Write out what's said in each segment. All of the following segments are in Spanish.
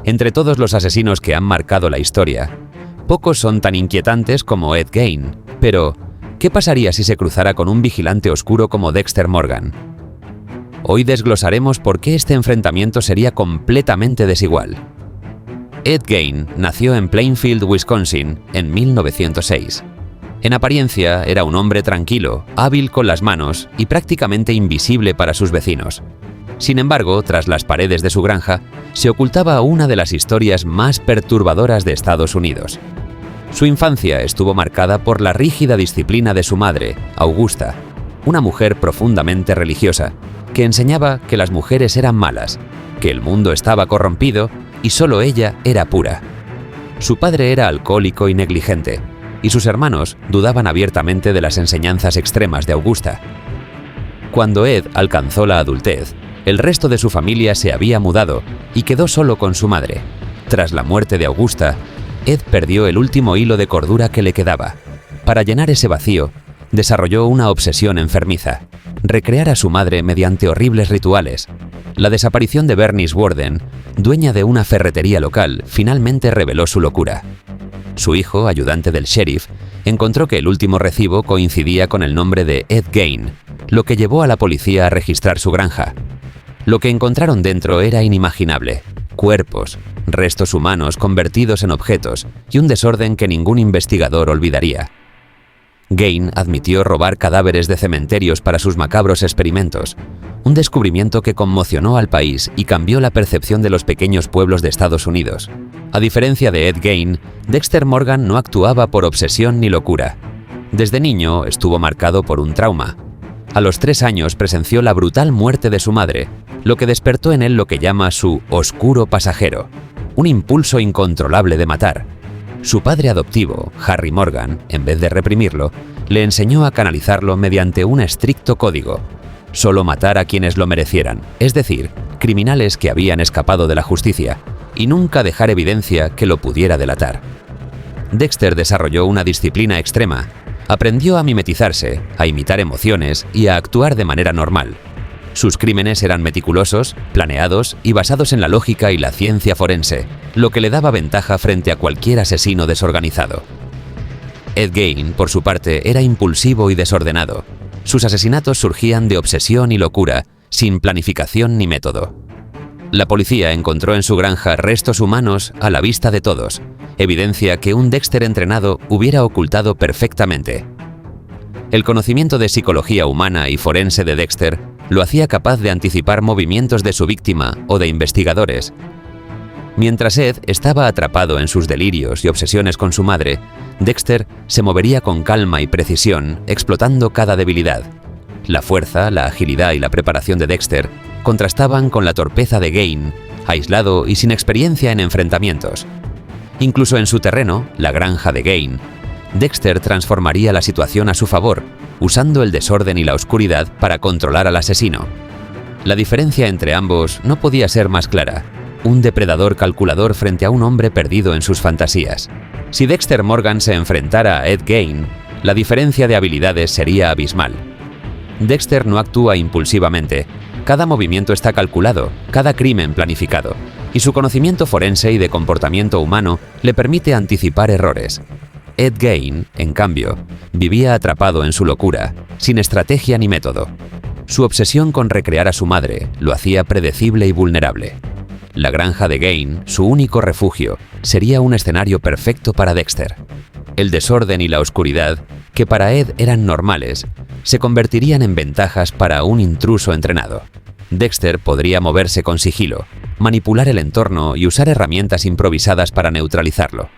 Entre todos los asesinos que han marcado la historia, pocos son tan inquietantes como Ed Gein, pero ¿qué pasaría si se cruzara con un vigilante oscuro como Dexter Morgan? Hoy desglosaremos por qué este enfrentamiento sería completamente desigual. Ed Gein nació en Plainfield, Wisconsin, en 1906. En apariencia era un hombre tranquilo, hábil con las manos y prácticamente invisible para sus vecinos. Sin embargo, tras las paredes de su granja, se ocultaba una de las historias más perturbadoras de Estados Unidos. Su infancia estuvo marcada por la rígida disciplina de su madre, Augusta, una mujer profundamente religiosa, que enseñaba que las mujeres eran malas, que el mundo estaba corrompido y solo ella era pura. Su padre era alcohólico y negligente, y sus hermanos dudaban abiertamente de las enseñanzas extremas de Augusta. Cuando Ed alcanzó la adultez, el resto de su familia se había mudado y quedó solo con su madre. Tras la muerte de Augusta, Ed perdió el último hilo de cordura que le quedaba. Para llenar ese vacío, desarrolló una obsesión enfermiza: recrear a su madre mediante horribles rituales. La desaparición de Bernice Warden, dueña de una ferretería local, finalmente reveló su locura. Su hijo, ayudante del sheriff, encontró que el último recibo coincidía con el nombre de Ed Gein, lo que llevó a la policía a registrar su granja. Lo que encontraron dentro era inimaginable: cuerpos, restos humanos convertidos en objetos y un desorden que ningún investigador olvidaría. Gein admitió robar cadáveres de cementerios para sus macabros experimentos, un descubrimiento que conmocionó al país y cambió la percepción de los pequeños pueblos de Estados Unidos. A diferencia de Ed Gein, Dexter Morgan no actuaba por obsesión ni locura. Desde niño estuvo marcado por un trauma. A los 3 años presenció la brutal muerte de su madre, lo que despertó en él lo que llama su oscuro pasajero, un impulso incontrolable de matar. Su padre adoptivo, Harry Morgan, en vez de reprimirlo, le enseñó a canalizarlo mediante un estricto código: solo matar a quienes lo merecieran, es decir, criminales que habían escapado de la justicia, y nunca dejar evidencia que lo pudiera delatar. Dexter desarrolló una disciplina extrema, aprendió a mimetizarse, a imitar emociones y a actuar de manera normal. Sus crímenes eran meticulosos, planeados y basados en la lógica y la ciencia forense, lo que le daba ventaja frente a cualquier asesino desorganizado. Ed Gein, por su parte, era impulsivo y desordenado. Sus asesinatos surgían de obsesión y locura, sin planificación ni método. La policía encontró en su granja restos humanos a la vista de todos, evidencia que un Dexter entrenado hubiera ocultado perfectamente. El conocimiento de psicología humana y forense de Dexter lo hacía capaz de anticipar movimientos de su víctima o de investigadores. Mientras Ed estaba atrapado en sus delirios y obsesiones con su madre, Dexter se movería con calma y precisión, explotando cada debilidad. La fuerza, la agilidad y la preparación de Dexter contrastaban con la torpeza de Gein, aislado y sin experiencia en enfrentamientos. Incluso en su terreno, la granja de Gein, Dexter transformaría la situación a su favor, usando el desorden y la oscuridad para controlar al asesino. La diferencia entre ambos no podía ser más clara: un depredador calculador frente a un hombre perdido en sus fantasías. Si Dexter Morgan se enfrentara a Ed Gein, la diferencia de habilidades sería abismal. Dexter no actúa impulsivamente, cada movimiento está calculado, cada crimen planificado, y su conocimiento forense y de comportamiento humano le permite anticipar errores. Ed Gein, en cambio, vivía atrapado en su locura, sin estrategia ni método. Su obsesión con recrear a su madre lo hacía predecible y vulnerable. La granja de Gein, su único refugio, sería un escenario perfecto para Dexter. El desorden y la oscuridad, que para Ed eran normales, se convertirían en ventajas para un intruso entrenado. Dexter podría moverse con sigilo, manipular el entorno y usar herramientas improvisadas para neutralizarlo.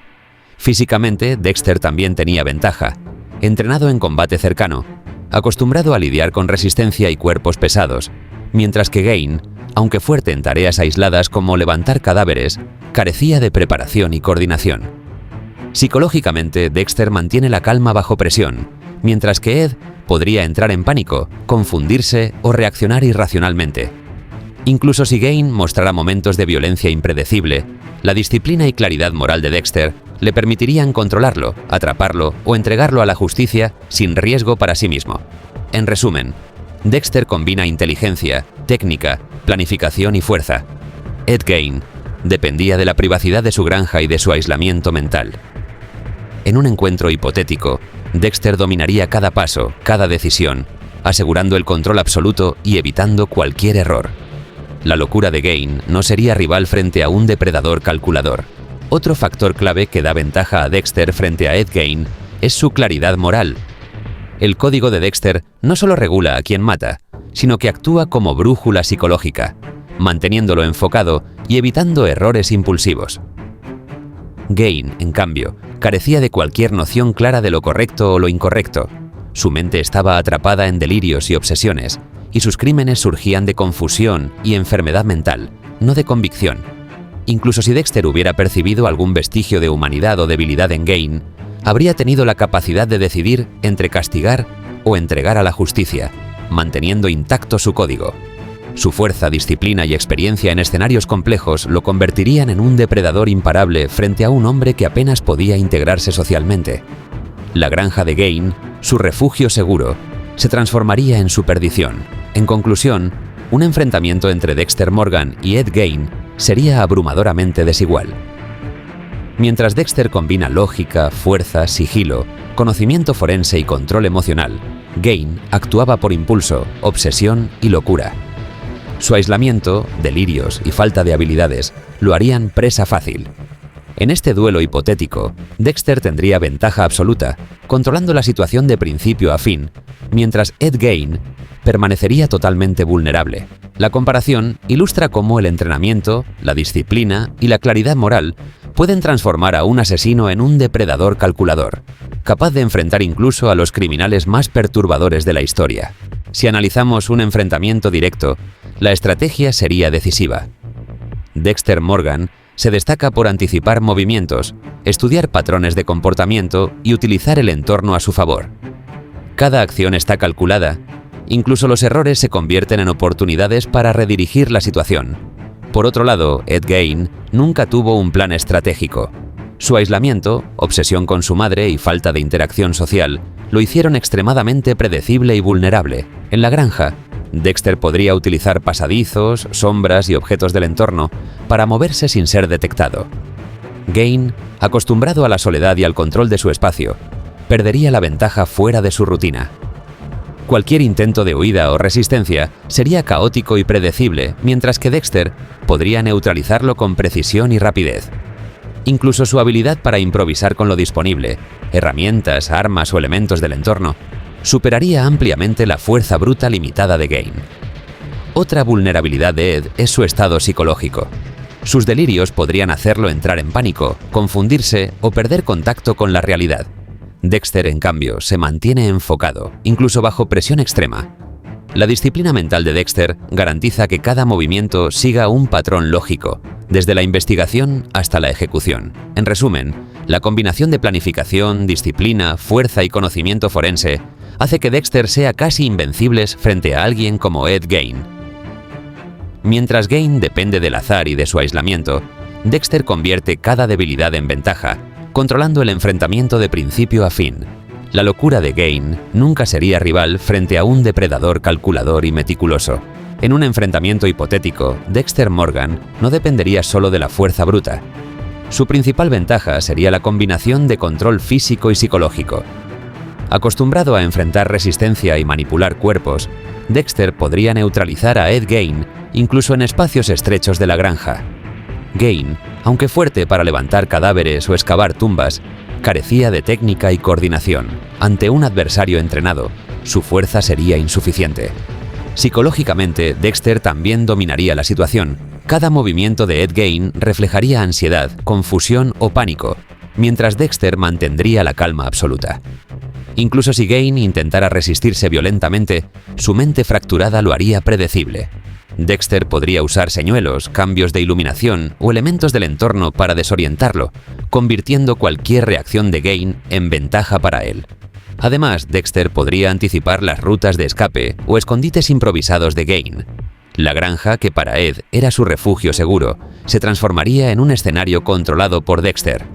Físicamente, Dexter también tenía ventaja. Entrenado en combate cercano, acostumbrado a lidiar con resistencia y cuerpos pesados, mientras que Gein, aunque fuerte en tareas aisladas como levantar cadáveres, carecía de preparación y coordinación. Psicológicamente, Dexter mantiene la calma bajo presión, mientras que Ed podría entrar en pánico, confundirse o reaccionar irracionalmente. Incluso si Gein mostrara momentos de violencia impredecible, la disciplina y claridad moral de Dexter le permitirían controlarlo, atraparlo o entregarlo a la justicia sin riesgo para sí mismo. En resumen, Dexter combina inteligencia, técnica, planificación y fuerza. Ed Gein dependía de la privacidad de su granja y de su aislamiento mental. En un encuentro hipotético, Dexter dominaría cada paso, cada decisión, asegurando el control absoluto y evitando cualquier error. La locura de Gain no sería rival frente a un depredador calculador. Otro factor clave que da ventaja a Dexter frente a Ed Gein es su claridad moral. El código de Dexter no solo regula a quien mata, sino que actúa como brújula psicológica, manteniéndolo enfocado y evitando errores impulsivos. Gain, en cambio, carecía de cualquier noción clara de lo correcto o lo incorrecto. Su mente estaba atrapada en delirios y obsesiones, y sus crímenes surgían de confusión y enfermedad mental, no de convicción. Incluso si Dexter hubiera percibido algún vestigio de humanidad o debilidad en Gain, habría tenido la capacidad de decidir entre castigar o entregar a la justicia, manteniendo intacto su código. Su fuerza, disciplina y experiencia en escenarios complejos lo convertirían en un depredador imparable frente a un hombre que apenas podía integrarse socialmente. La granja de Gain, su refugio seguro, se transformaría en su perdición. En conclusión, un enfrentamiento entre Dexter Morgan y Ed Gein sería abrumadoramente desigual. Mientras Dexter combina lógica, fuerza, sigilo, conocimiento forense y control emocional, Gein actuaba por impulso, obsesión y locura. Su aislamiento, delirios y falta de habilidades lo harían presa fácil. En este duelo hipotético, Dexter tendría ventaja absoluta, controlando la situación de principio a fin, mientras Ed Gein permanecería totalmente vulnerable. La comparación ilustra cómo el entrenamiento, la disciplina y la claridad moral pueden transformar a un asesino en un depredador calculador, capaz de enfrentar incluso a los criminales más perturbadores de la historia. Si analizamos un enfrentamiento directo, la estrategia sería decisiva. Dexter Morgan se destaca por anticipar movimientos, estudiar patrones de comportamiento y utilizar el entorno a su favor. Cada acción está calculada, incluso los errores se convierten en oportunidades para redirigir la situación. Por otro lado, Ed Gein nunca tuvo un plan estratégico. Su aislamiento, obsesión con su madre y falta de interacción social lo hicieron extremadamente predecible y vulnerable. En la granja, Dexter podría utilizar pasadizos, sombras y objetos del entorno para moverse sin ser detectado. Gein, acostumbrado a la soledad y al control de su espacio, perdería la ventaja fuera de su rutina. Cualquier intento de huida o resistencia sería caótico y predecible, mientras que Dexter podría neutralizarlo con precisión y rapidez. Incluso su habilidad para improvisar con lo disponible, herramientas, armas o elementos del entorno, superaría ampliamente la fuerza bruta limitada de Gein. Otra vulnerabilidad de Ed es su estado psicológico. Sus delirios podrían hacerlo entrar en pánico, confundirse o perder contacto con la realidad. Dexter, en cambio, se mantiene enfocado, incluso bajo presión extrema. La disciplina mental de Dexter garantiza que cada movimiento siga un patrón lógico, desde la investigación hasta la ejecución. En resumen, la combinación de planificación, disciplina, fuerza y conocimiento forense hace que Dexter sea casi invencible frente a alguien como Ed Gein. Mientras Gein depende del azar y de su aislamiento, Dexter convierte cada debilidad en ventaja, controlando el enfrentamiento de principio a fin. La locura de Gein nunca sería rival frente a un depredador calculador y meticuloso. En un enfrentamiento hipotético, Dexter Morgan no dependería solo de la fuerza bruta. Su principal ventaja sería la combinación de control físico y psicológico. Acostumbrado a enfrentar resistencia y manipular cuerpos, Dexter podría neutralizar a Ed Gein incluso en espacios estrechos de la granja. Gein, aunque fuerte para levantar cadáveres o excavar tumbas, carecía de técnica y coordinación. Ante un adversario entrenado, su fuerza sería insuficiente. Psicológicamente, Dexter también dominaría la situación. Cada movimiento de Ed Gein reflejaría ansiedad, confusión o pánico, mientras Dexter mantendría la calma absoluta. Incluso si Gein intentara resistirse violentamente, su mente fracturada lo haría predecible. Dexter podría usar señuelos, cambios de iluminación o elementos del entorno para desorientarlo, convirtiendo cualquier reacción de Gein en ventaja para él. Además, Dexter podría anticipar las rutas de escape o escondites improvisados de Gein. La granja, que para Ed era su refugio seguro, se transformaría en un escenario controlado por Dexter.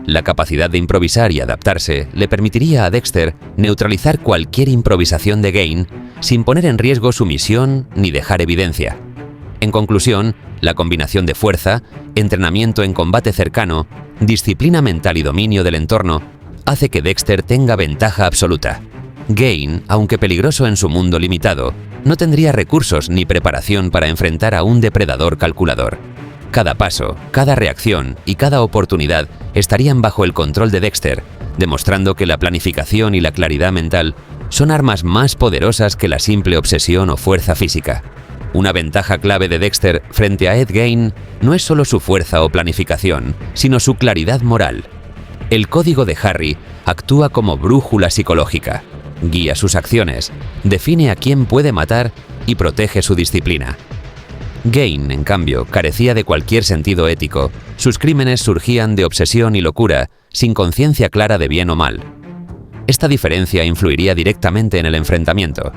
La capacidad de improvisar y adaptarse le permitiría a Dexter neutralizar cualquier improvisación de Gein sin poner en riesgo su misión ni dejar evidencia. En conclusión, La combinación de fuerza, entrenamiento en combate cercano, disciplina mental y dominio del entorno hace que Dexter tenga ventaja absoluta. Gain, aunque peligroso en su mundo limitado, no tendría recursos ni preparación para enfrentar a un depredador calculador. Cada paso, cada reacción y cada oportunidad estarían bajo el control de Dexter, demostrando que la planificación y la claridad mental son armas más poderosas que la simple obsesión o fuerza física. Una ventaja clave de Dexter frente a Ed Gein no es solo su fuerza o planificación, sino su claridad moral. El código de Harry actúa como brújula psicológica, guía sus acciones, define a quién puede matar y protege su disciplina. Gein, en cambio, carecía de cualquier sentido ético. Sus crímenes surgían de obsesión y locura, sin conciencia clara de bien o mal. Esta diferencia influiría directamente en el enfrentamiento.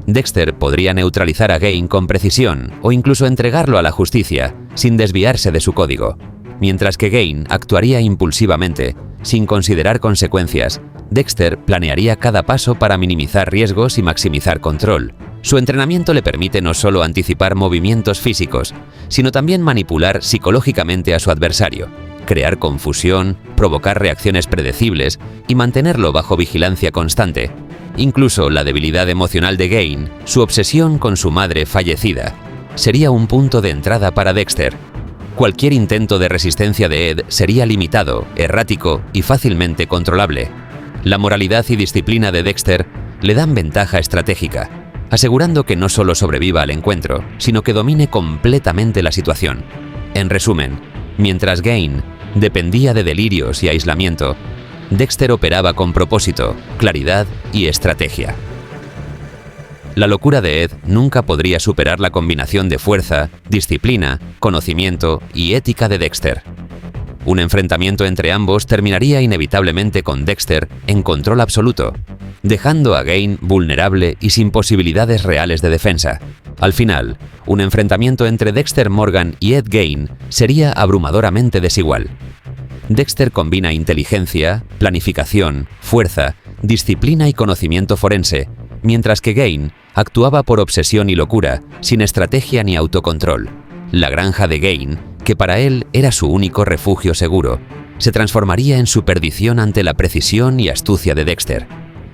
Dexter podría neutralizar a Gein con precisión o incluso entregarlo a la justicia, sin desviarse de su código. Mientras que Gein actuaría impulsivamente, sin considerar consecuencias, Dexter planearía cada paso para minimizar riesgos y maximizar control. Su entrenamiento le permite no solo anticipar movimientos físicos, sino también manipular psicológicamente a su adversario, crear confusión, provocar reacciones predecibles y mantenerlo bajo vigilancia constante. Incluso la debilidad emocional de Gein, su obsesión con su madre fallecida, sería un punto de entrada para Dexter. Cualquier intento de resistencia de Ed sería limitado, errático y fácilmente controlable. La moralidad y disciplina de Dexter le dan ventaja estratégica, asegurando que no solo sobreviva al encuentro, sino que domine completamente la situación. En resumen, mientras Gein dependía de delirios y aislamiento, Dexter operaba con propósito, claridad y estrategia. La locura de Ed nunca podría superar la combinación de fuerza, disciplina, conocimiento y ética de Dexter. Un enfrentamiento entre ambos terminaría inevitablemente con Dexter en control absoluto, dejando a Gein vulnerable y sin posibilidades reales de defensa. Al final, un enfrentamiento entre Dexter Morgan y Ed Gein sería abrumadoramente desigual. Dexter combina inteligencia, planificación, fuerza, disciplina y conocimiento forense, mientras que Gein actuaba por obsesión y locura, sin estrategia ni autocontrol. La granja de Gein, que para él era su único refugio seguro, se transformaría en su perdición ante la precisión y astucia de Dexter.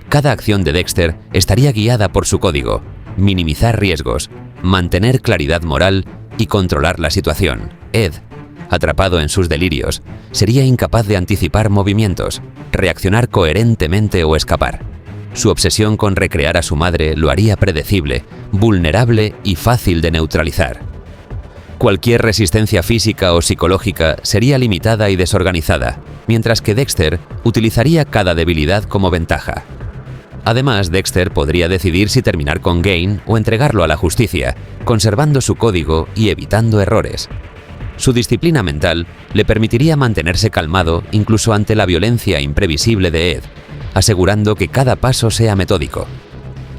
Cada acción de Dexter estaría guiada por su código: minimizar riesgos, mantener claridad moral y controlar la situación. Ed, atrapado en sus delirios, sería incapaz de anticipar movimientos, reaccionar coherentemente o escapar. Su obsesión con recrear a su madre lo haría predecible, vulnerable y fácil de neutralizar. Cualquier resistencia física o psicológica sería limitada y desorganizada, mientras que Dexter utilizaría cada debilidad como ventaja. Además, Dexter podría decidir si terminar con Gein o entregarlo a la justicia, conservando su código y evitando errores. Su disciplina mental le permitiría mantenerse calmado incluso ante la violencia imprevisible de Ed, asegurando que cada paso sea metódico.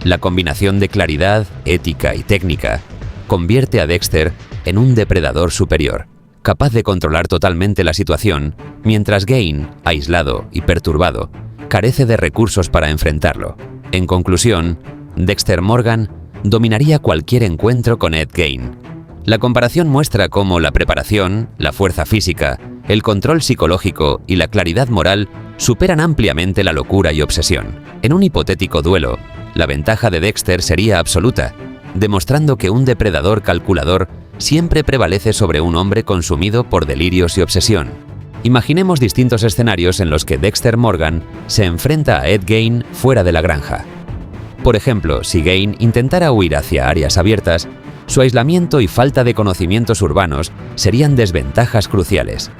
La combinación de claridad, ética y técnica convierte a Dexter en un depredador superior, capaz de controlar totalmente la situación, mientras Gein, aislado y perturbado, carece de recursos para enfrentarlo. En conclusión, Dexter Morgan dominaría cualquier encuentro con Ed Gein. La comparación muestra cómo la preparación, la fuerza física, el control psicológico y la claridad moral superan ampliamente la locura y obsesión. En un hipotético duelo, la ventaja de Dexter sería absoluta, demostrando que un depredador calculador siempre prevalece sobre un hombre consumido por delirios y obsesión. Imaginemos distintos escenarios en los que Dexter Morgan se enfrenta a Ed Gein fuera de la granja. Por ejemplo, si Gein intentara huir hacia áreas abiertas, su aislamiento y falta de conocimientos urbanos serían desventajas cruciales.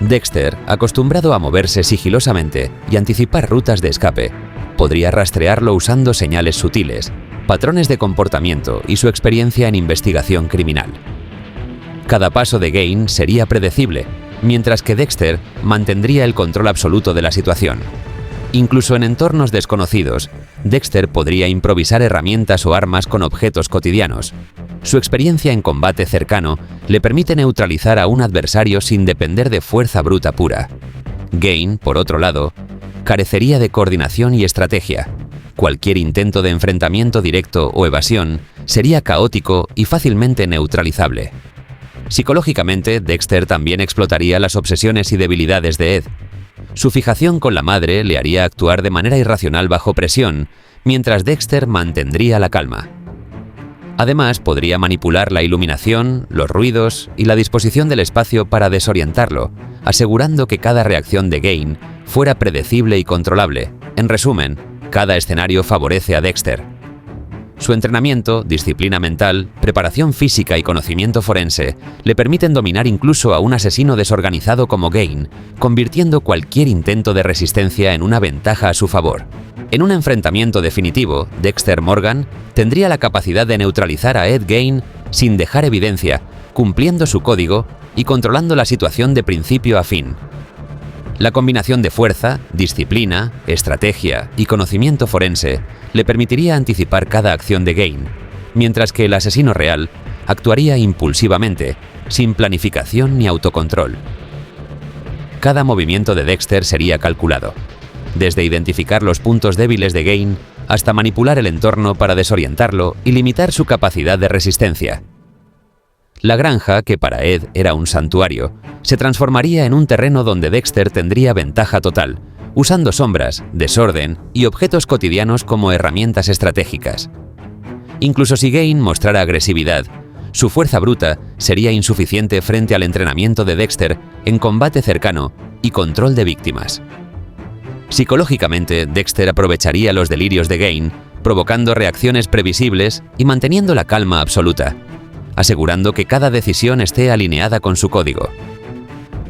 Dexter, acostumbrado a moverse sigilosamente y anticipar rutas de escape, podría rastrearlo usando señales sutiles, patrones de comportamiento y su experiencia en investigación criminal. Cada paso de Gein sería predecible, mientras que Dexter mantendría el control absoluto de la situación. Incluso en entornos desconocidos, Dexter podría improvisar herramientas o armas con objetos cotidianos. Su experiencia en combate cercano le permite neutralizar a un adversario sin depender de fuerza bruta pura. Gein, por otro lado, carecería de coordinación y estrategia. Cualquier intento de enfrentamiento directo o evasión sería caótico y fácilmente neutralizable. Psicológicamente, Dexter también explotaría las obsesiones y debilidades de Ed. Su fijación con la madre le haría actuar de manera irracional bajo presión, mientras Dexter mantendría la calma. Además, podría manipular la iluminación, los ruidos y la disposición del espacio para desorientarlo, asegurando que cada reacción de Gain fuera predecible y controlable. En resumen, cada escenario favorece a Dexter. Su entrenamiento, disciplina mental, preparación física y conocimiento forense le permiten dominar incluso a un asesino desorganizado como Gain, convirtiendo cualquier intento de resistencia en una ventaja a su favor. En un enfrentamiento definitivo, Dexter Morgan tendría la capacidad de neutralizar a Ed Gain sin dejar evidencia, cumpliendo su código y controlando la situación de principio a fin. La combinación de fuerza, disciplina, estrategia y conocimiento forense le permitiría anticipar cada acción de Gain, mientras que el asesino real actuaría impulsivamente, sin planificación ni autocontrol. Cada movimiento de Dexter sería calculado, desde identificar los puntos débiles de Gain hasta manipular el entorno para desorientarlo y limitar su capacidad de resistencia. La granja, que para Ed era un santuario, se transformaría en un terreno donde Dexter tendría ventaja total, usando sombras, desorden y objetos cotidianos como herramientas estratégicas. Incluso si Gain mostrara agresividad, su fuerza bruta sería insuficiente frente al entrenamiento de Dexter en combate cercano y control de víctimas. Psicológicamente, Dexter aprovecharía los delirios de Gain, provocando reacciones previsibles y manteniendo la calma absoluta, asegurando que cada decisión esté alineada con su código.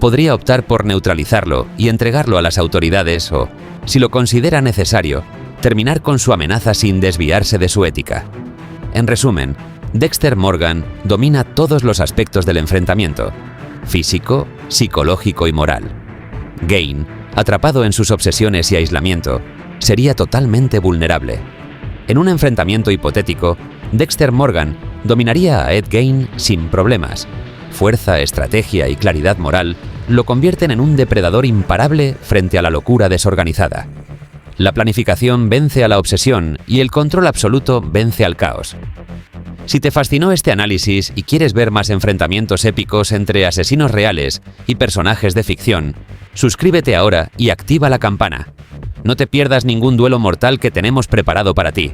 Podría optar por neutralizarlo y entregarlo a las autoridades o, si lo considera necesario, terminar con su amenaza sin desviarse de su ética. En resumen, Dexter Morgan domina todos los aspectos del enfrentamiento: físico, psicológico y moral. Gain, atrapado en sus obsesiones y aislamiento, sería totalmente vulnerable. En un enfrentamiento hipotético, Dexter Morgan dominaría a Ed Gain sin problemas. Fuerza, estrategia y claridad moral lo convierten en un depredador imparable frente a la locura desorganizada. La planificación vence a la obsesión y el control absoluto vence al caos. Si te fascinó este análisis y quieres ver más enfrentamientos épicos entre asesinos reales y personajes de ficción, suscríbete ahora y activa la campana. No te pierdas ningún duelo mortal que tenemos preparado para ti.